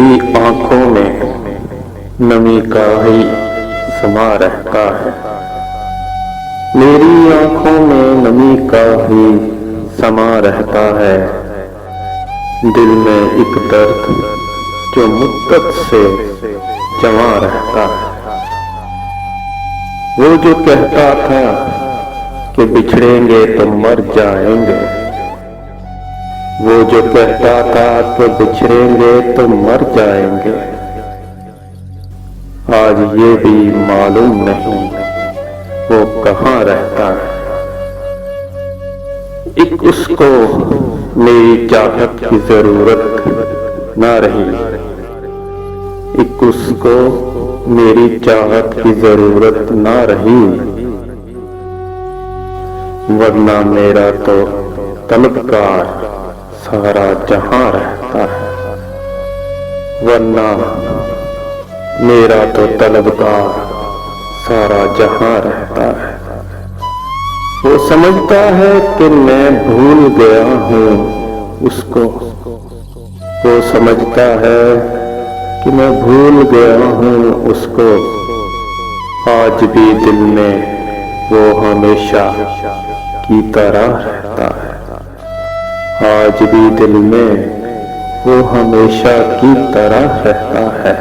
मेरी आंखों में नमी का ही समा रहता है। मेरी आंखों में नमी का ही समा रहता है। दिल में एक दर्द जो मुद्दत से जमा रहता है। वो जो कहता था कि बिछड़ेंगे तो मर जाएंगे, वो जो कहता था कि बिछड़ेंगे तो मर जाएंगे, आज ये भी मालूम नहीं वो कहाँ रहता है। एक उसको मेरी चाहत की जरूरत ना रही, एक उसको मेरी चाहत की जरूरत ना रही, वरना मेरा तो तलबगार सारा जहां रहता है। वरना मेरा तो तलबगार सारा जहां रहता है। वो समझता है कि मैं भूल गया हूँ उसको, वो समझता है कि मैं भूल गया हूँ उसको। आज भी दिल में वो हमेशा की तरह रहता है। आज भी दिल में वो हमेशा की तरह रहता है।